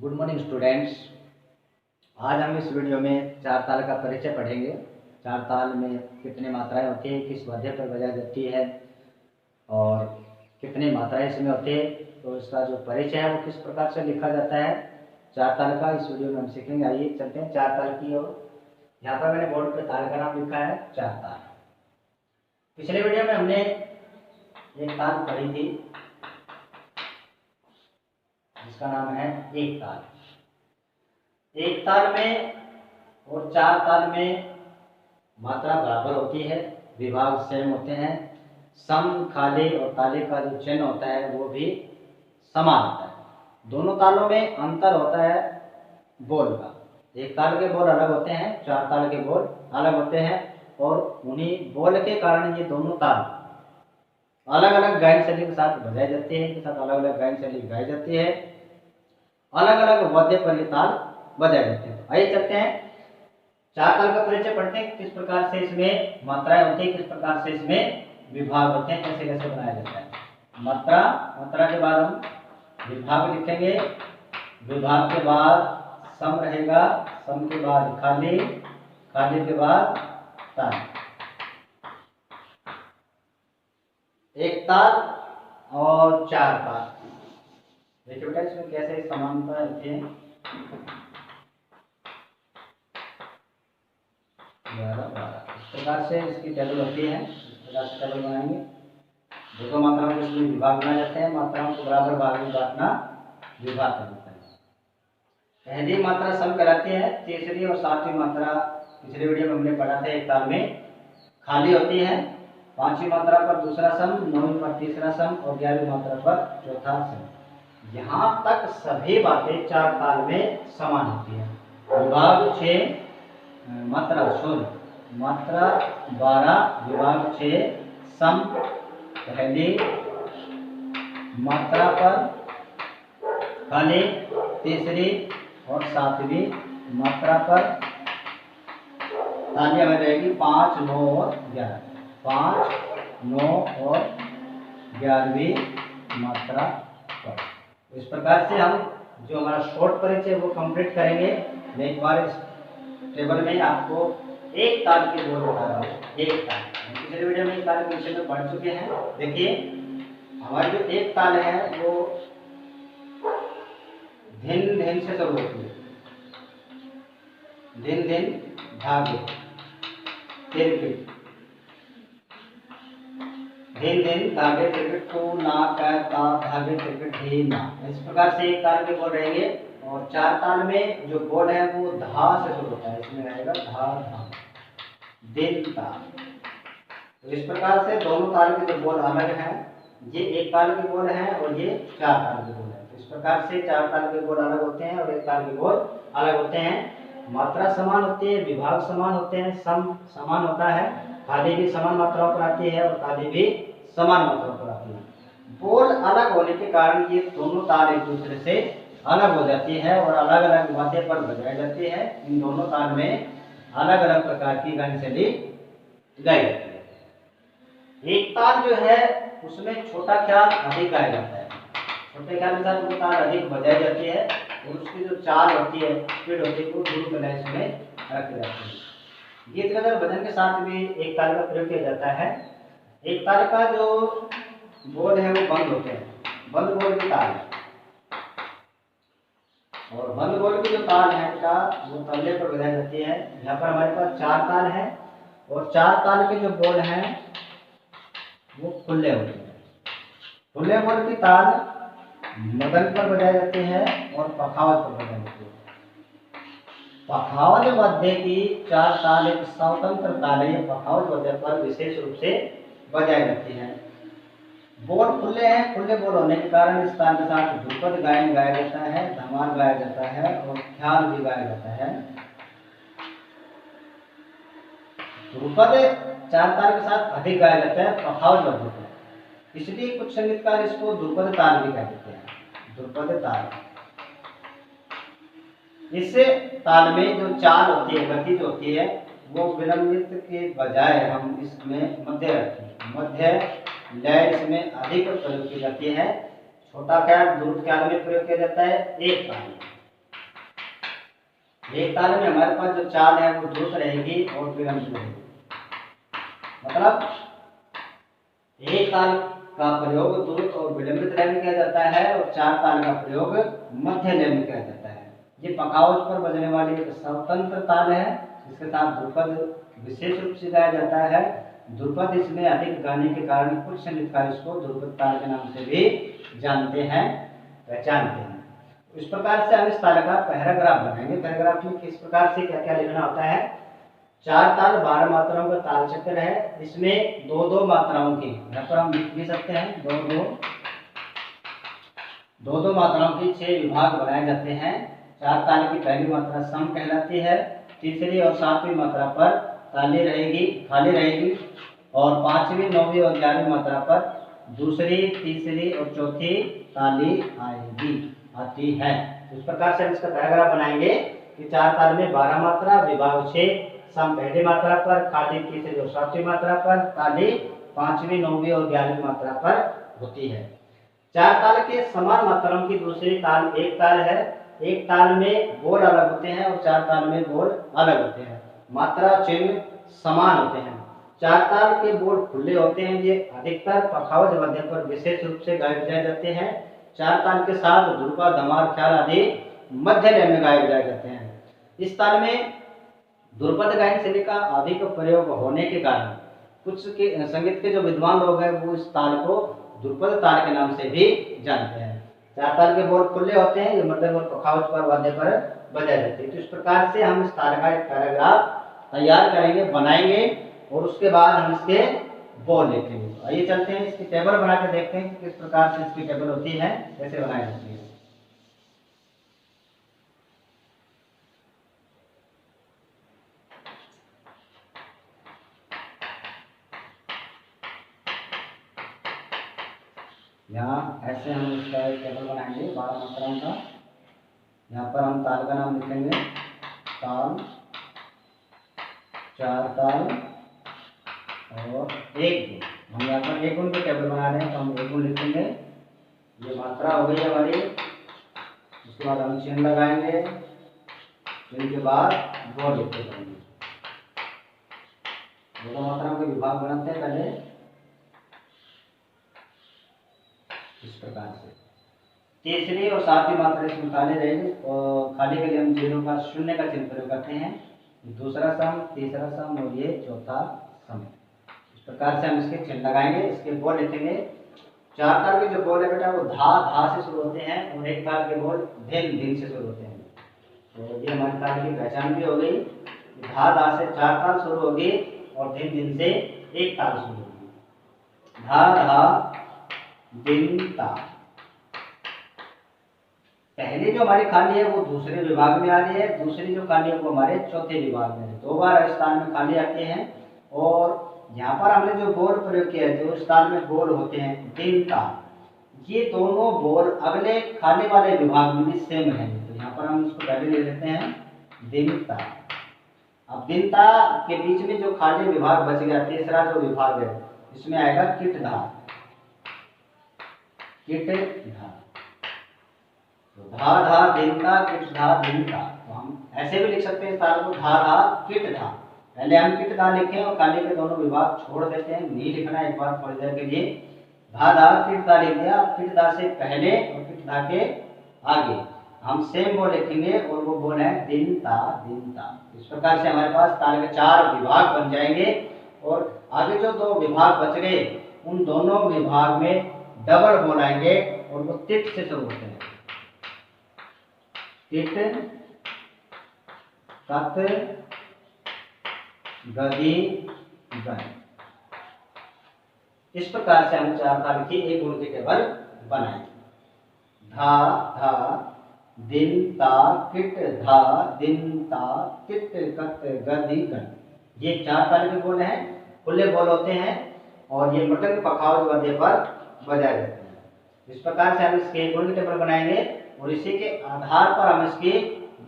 Good morning students. आज हम इस वीडियो में चार ताल का परिचय पढ़ेंगे। चार ताल में कितनी मात्राएं होती हैं, किस वाद्य पर बजाई जाती है और कितनी मात्राएं इसमें होती है, तो इसका जो परिचय है वो किस प्रकार से लिखा जाता है चार ताल का, इस वीडियो में हम सीखेंगे। आइए चलते हैं चार ताल की ओर। यहाँ पर मैंने बोर्ड पे ताल का नाम लिखा है चार ताल। पिछले वीडियो में हमने एक ताल पढ़ी थी जिसका नाम है एक ताल। एक ताल में और चार ताल में मात्रा बराबर होती है, विभाग सेम होते हैं, सम खाली और ताली का जो चिन्ह होता है वो भी समान होता है। दोनों तालों में अंतर होता है बोल का। एक ताल के बोल अलग होते हैं, चार ताल के बोल अलग होते हैं और उन्हीं बोल के कारण ये दोनों ताल अलग अलग गायन शैली के साथ बजाई जाती है, इनके साथ अलग अलग गायन शैली गाई जाती है, अलग अलग वाद्य पर ये ताल बजाए जाते हैं। तो आइए चलते हैं चार ताल का परिचय पढ़ते हैं, किस प्रकार से इसमें मात्राएं होती है, किस प्रकार से इसमें विभाग होते हैं, कैसे कैसे बनाया जाता है। मात्रा के बाद हम विभाग लिखेंगे, विभाग के बाद सम रहेगा, सम के बाद खाली, खाली के बाद ताल। एक ताल और चार ताल, देखिए बेटा इसमें कैसे समानता होती है। 11 इस प्रकार से इसकी टेबल होती है, इस प्रकार से टेबल बनाएंगे। दो मात्राओं को इसमें विभाग बनाए जाते हैं, मात्राओं को बराबर भाग में बांटना विभाग कर देता है। पहली मात्रा सम कहलाती है, तीसरी और सातवीं मात्रा पिछले वीडियो में हमने पढ़ा था एक ताल में खाली होती है, पांचवी मात्रा पर दूसरा सम, नौवीं पर तीसरा सम और 11वीं मात्रा पर चौथा सम। यहाँ तक सभी बातें चार ताल में समान होती है। विभाग 6, मात्रा 16, मात्रा 12, विभाग 6, सम पहली मात्रा पर खाली, तीसरी और सातवीं मात्रा पर तालियां में रहेगी 5, 9 और 11। 5, 9 और 11वीं मात्रा पर। इस प्रकार से हम जो हमारा शॉर्ट परिचय वो कंप्लीट करेंगे। मैं एक बार इस टेबल में आपको एक ताल के बोल बता रहा हूँ। एक ताल पिछले वीडियो में एक ताल के विषय में पढ़ चुके हैं। देखिए हमारी जो एक ताल है वो धिन धिन से शुरू होती है, धिन धिन धागे तिरपिट, धिन धिन धागे तिरपिट, टू ना का ता धागे तिरपिट धी ना। इस प्रकार से एक ताल के बोल रहेंगे। और चार ताल में जो बोल है वो धा से शुरू होता है, इसमें रहेगा धा धा दिन ताल। तो इस प्रकार से दोनों ताल के जो बोल अलग हैं, ये एक ताल के बोल हैं और ये चार ताल के बोल हैं। तो इस प्रकार से चार ताल के बोल अलग होते हैं और एक ताल के बोल अलग होते हैं। मात्रा समान होती है, विभाग समान होते हैं, सम समान होता है, खाली भी समान मात्राओं पर आती है और ताली भी समान मात्राओं पर आती है। बोल अलग होने के कारण ये दोनों ताल एक दूसरे से अलग हो जाती है और अलग अलग वाद्य पर बजाई जाती है। इन दोनों ताल में अलग अलग प्रकार की गायन शैली गाई जाती है। एक ताल जो है उसमें छोटा ख्याल अधिक गाया जाता है, छोटे ख्याल के साथ वो ताल अधिक बजाई जाती है और उसकी जो चाल होती है, स्पीड होती है, वो धुन कला इसमें रखी जाती है। गीत गजल भजन के साथ भी एक ताल का प्रयोग किया जाता है। एक ताल का जो बोल है वो बंद होते हैं, बंद बोल की ताल है और बंद बोल की जो ताल है का वो तबले पर बजाई जाती है। यहाँ पर हमारे पास चार ताल है और चार ताल के जो बोल हैं वो खुले होते हैं। खुले बोल की ताल मदन पर बजाई जाती है और पखावज पर बजाई जाती है। पखावज वाद्य की चार ताल एक स्वतंत्र ताल है, पखावज वाद्य पर विशेष रूप से बजाई जाती है। बोल खुले हैं, खुले बोल होने के कारण इस ताल के साथ ध्रुपद गायन गाया जाता है, धमाल गाया जाता है और ख्याल भी गाया जाता है। ध्रुपद चार ताल के साथ अधिक गाया जाता है पखावज वाद्य पर, इसलिए कुछ संगीतकार इसको ध्रुपद ताल भी कह देते हैं, ध्रुपद ताल। इस ताल में जो चाल होती है, गति जो होती है वो विलंबित के बजाय हम इसमें मध्य रखते हैं। मध्य लय इसमें अधिक प्रयोग की जाती है। छोटा ख्याल द्रुत ख्याल में प्रयोग किया जाता है एक ताल में, एक ताल में हमारे पास जो चाल है वो द्रुत रहेगी और विलंबित रहेगी। मतलब एक ताल का प्रयोग द्रुत और विलंबित लय में किया जाता है और चार ताल का प्रयोग मध्य लय में किया जाता है। ये पखावज पर बजने वाली एक स्वतंत्र ताल है, इसके साथ ध्रुपद विशेष रूप से गाया जाता है। ध्रुपद इसमें अधिक गाने के कारण कुछ संगीतकार इसको ध्रुपद ताल के नाम से भी जानते हैं, पहचानते हैं। इस प्रकार से हम इस ताल का पैराग्राफ बनाएंगे। पैराग्राफ में किस प्रकार से क्या क्या लिखना होता है। चार ताल 12 मात्राओं का ताल चक्र है। इसमें दो दो मात्राओं की, यहाँ पर हम लिख भी सकते हैं, दो दो मात्राओं की 6 विभाग बनाए जाते हैं। चार ताल की पहली मात्रा सम कहलाती है, तीसरी और सातवीं मात्रा पर ताली रहेगी, खाली रहेगी, और पांचवी, नौवीं और 11वीं मात्रा पर दूसरी, तीसरी और चौथी ताली आती है। इस प्रकार से हम इसका पैराग्राफ बनाएंगे कि चार ताल में 12 मात्रा, विभाग 6, सम पहली मात्रा पर, खाली तीसरी और सातवीं मात्रा पर, ताली पांचवी, नौवीं और 11वीं मात्रा पर होती है। चार ताल के समान मात्राओं की दूसरी ताल एक ताल है। एक ताल में बोल अलग होते हैं और चार ताल में बोल अलग होते हैं। मात्रा चिन्ह समान होते हैं। चार ताल के बोल खुले होते हैं। ये अधिकतर पखावज वाद्य पर विशेष रूप से गाए बजाए जाते हैं। चार ताल के साथ ध्रुपद, धमार, ख्याल आदि मध्य लय में गाए बजाए जाते हैं। इस ताल में ध्रुपद गायन शैली का अधिक प्रयोग होने के कारण कुछ के संगीत के जो विद्वान लोग हैं वो इस ताल को ध्रुपद ताल के नाम से भी जानते हैं। चार ताल के बोल खुले होते हैं, ये मध्यम और पखावज पर वाद्य पर बजाए जाते हैं। तो इस प्रकार से हम इस ताल का एक पैराग्राफ तैयार करेंगे, बनाएंगे और उसके बाद हम इसके बोल लिखेंगे। आइए चलते हैं, इसकी टेबल बना के देखते हैं कि किस प्रकार से इसकी टेबल होती है, कैसे बनाई जाती है। यहाँ ऐसे हम इसका एक टेबल बनाएंगे 12 मात्राओं का। यहाँ पर हम ताल का नाम लिखेंगे, ताल, चार ताल और एक गुण। हम यहाँ पर एक गुण की टेबल बना रहे हैं तो हम एक गुण लिखेंगे। ये मात्रा हो गई हमारी। उसके बाद हम चिन्ह लगाएंगे, चिन्ह के बाद बोल लिखते जाएंगे। दोनों मात्राओं के विभाग बनाते हैं पहले इस प्रकार से। तीसरी और सातवीं मात्रा इसमें खाली रहेगी और खाली के लिए हम जीरो का, शून्य का चिन्ह प्रयोग करते हैं। दूसरा सम, तीसरा सम और ये चौथा सम। इस प्रकार से हम इसके चिन्ह लगाएंगे, इसके बोल लिखेंगे। चार ताल के जो बोल है बेटा वो धा से शुरू होते हैं और एक ताल के बोल धिन से शुरू होते हैं। तो ये हमारी ताल की पहचान भी हो गई। धा से चार ताल शुरू होगी और धिन से एक ताल शुरू होगी। धा दिन ता। पहली जो हमारी खाली है वो दूसरे विभाग में आ रही है, दूसरी जो खाली है वो हमारे चौथे विभाग में है। 2 बार इस ताल में खाली आती है और यहाँ पर हमने जो बोल प्रयोग किया है, जो इस ताल में बोल होते हैं दिन ता, ये दोनों बोल अगले खाली वाले विभाग में भी सेम रहेंगे। तो यहाँ पर हम इसको पहले ले लेते हैं दिन ता। अब दिन ता के बीच में जो खाली विभाग बच गया, तीसरा जो विभाग है, इसमें आएगा किट धा। किट धा, तो धा दिनता, किट धा दिनता। तो हम ऐसे भी लिख सकते हैं इस ताल को, धा किट धा। पहले हम किट धा लिखें और काली के दोनों विभाग छोड़ देते हैं, नहीं लिखना एक बार थोड़ी देर के लिए। धा किट धा लिख दिया। किट धा से पहले और किट धा के आगे हम सेम बोल लिखेंगे और वो बोल है दिनता दिनता। इस प्रकार से हमारे पास ताल के 4 विभाग बन जाएंगे और आगे जो 2 विभाग बच गए उन दोनों विभाग में डबल बोल आएंगे और वो तिट से शुरू होते हैं। तिट, तत, गदी, गण। इस प्रकार से हम 4 ताल की एक गुण की टेबल बनाएंगे। धा दिन ता किट धा दिन ता किट कत गदी गण। ये 4 ताल के बोल हैं, खुले बोल होते हैं और ये मटक पखावज वाद्य पर बजाए जाते हैं। इस प्रकार से हम इसके गुण की टेबल बनाएंगे और इसी के आधार पर हम इसकी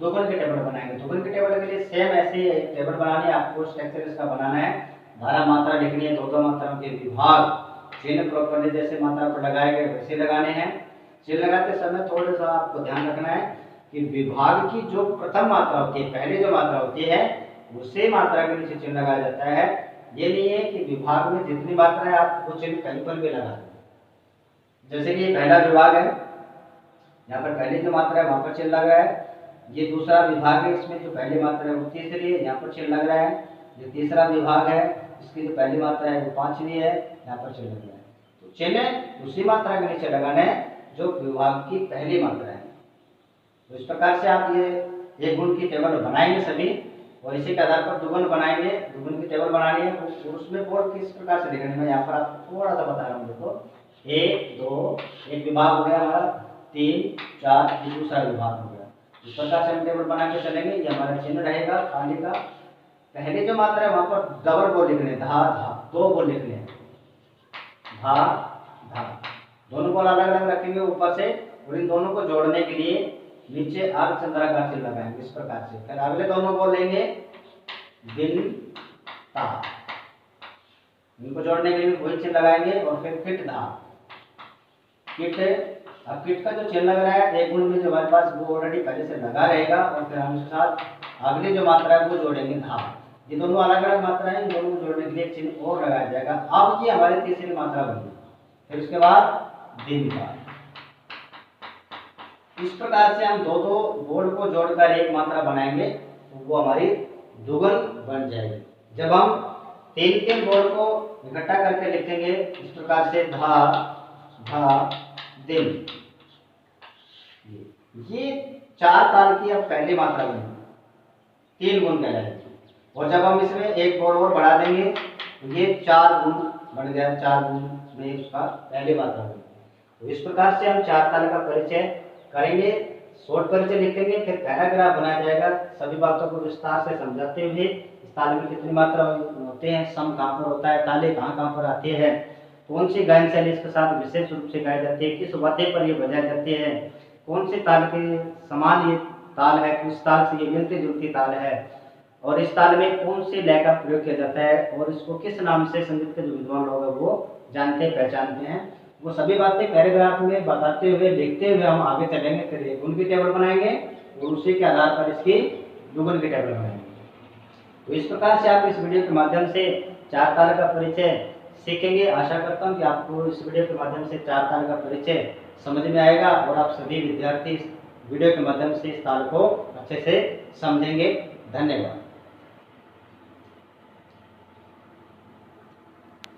दोगुन की टेबल बनाएंगे। दोगुन की टेबल के लिए सेम ऐसे एक टेबल बनानी है, आपको स्ट्रक्चर इसका बनाना है। 12 मात्रा लिखनी है, 2 मात्राओं के विभाग चिन्ह प्रॉपर्ली जैसे मात्रा पर लगाए गए वैसे लगाने हैं। चिन्ह लगाते समय थोड़ा सा आपको ध्यान रखना है कि विभाग की जो प्रथम मात्रा होती है, पहले जो मात्रा होती है उसे मात्रा के नीचे चिन्ह लगाया जाता है। ये नहीं है कि विभाग में जितनी मात्रा है आप वो चिन्ह कहीं पर भी लगा दें। जैसे कि ये पहला विभाग है, यहाँ पर पहली जो मात्रा है वहां पर चिन्ह लग रहा है। ये दूसरा विभाग है, इसमें जो पहली मात्रा है वो तीसरी है, यहाँ पर चिन्ह लग रहा है। ये तीसरा विभाग है, इसकी जो पहली मात्रा है वो पांचवी है, यहाँ पर चिन्ह लग रहा है। तो चिन्ह उसी मात्रा के नीचे लगाना है जो विभाग की पहली मात्रा है। तो इस प्रकार से आप ये एक गुण की टेबल बनाएंगे सभी, और इसी के आधार पर दुगुन बनाएंगे। दुगुन की टेबल बनानी है तो उसमें बोर्ड किस प्रकार से लिखने में यहाँ पर आपको थोड़ा सा बता रहा हूँ। देखो 1 2 एक विभाग हो गया हमारा, 3 4 ये दूसरा विभाग हो गया। इस प्रकार से हम टेबल बना के चलेंगे। ये हमारा चिन्ह रहेगा खाली का। पहले जो मात्रा है वहां पर डबल बोल लिखने, धा धा, दो बोल लिखने, धा धा, दोनों बोल अलग अलग रखेंगे ऊपर से, और इन दोनों को जोड़ने के लिए नीचे आर्क चंद्रा का चिन्ह लगाएंगे इस प्रकार से। फिर अगले दोनों बोल लेंगे दिन ता, इनको जोड़ने के लिए वही चिन्ह लगाएंगे, और फिर किट धा किट। अब किट का जो चिन्ह लग रहा है एक गुण में जो हमारे पास वो ऑलरेडी पहले से लगा रहेगा, और फिर हम उसके साथ अगली जो मात्रा है वो जोड़ेंगे धा। ये दोनों अलग अलग मात्रा है, इन दोनों को जोड़ने के लिए एक चिन्ह और लगाया जाएगा। अब ये हमारी तीसरी मात्रा बनी। फिर उसके बाद दिन का। इस प्रकार से हम दो दो बोर्ड को जोड़कर एक मात्रा बनाएंगे तो वो हमारी दुगुन बन जाएगी। जब हम तीन तीन बोर्ड को इकट्ठा करके लिखेंगे इस प्रकार से धा धा दिन, ये 4 ताल की अब पहली मात्रा बनेगी, 3 गुण कहलाएगी। और जब हम इसमें एक बोर्ड और बढ़ा देंगे तो ये 4 गुण बन गया, 4 गुण में उसका पहली मात्रा बनेगी। तो इस प्रकार से हम 4 ताल का परिचय करेंगे, शॉर्ट परिचय लिखेंगे, फिर पैराग्राफ बनाया जाएगा सभी बातों को विस्तार से समझाते हुए। इस ताल में कितनी मात्रा होते हैं, सम कहाँ पर होता है, ताले कहाँ पर आते हैं, कौन सी गायन शैली इसके साथ विशेष रूप से गाई जाती है, किस वाद्य पर ये बजाई जाती है, कौन से ताल के समान ये ताल है, किस ताल से ये मिलती जुलती ताल है, और इस ताल में कौन से लय का प्रयोग किया जाता है, और इसको किस नाम से संगीत के जो विद्वान लोग हैं वो जानते पहचानते हैं। वो सभी बातें पैराग्राफ में बताते हुए लिखते हुए हम आगे चलेंगे। फिर एक गुण की टेबल बनाएंगे और उसी के आधार पर इसकी दुगुन की टेबल बनाएंगे। तो इस प्रकार से आप इस वीडियो के माध्यम से 4 ताल का परिचय सीखेंगे। आशा करता हूँ कि आपको इस वीडियो के माध्यम से 4 ताल का परिचय समझ में आएगा, और आप सभी विद्यार्थी इस वीडियो के माध्यम से इस ताल को अच्छे से समझेंगे। धन्यवाद।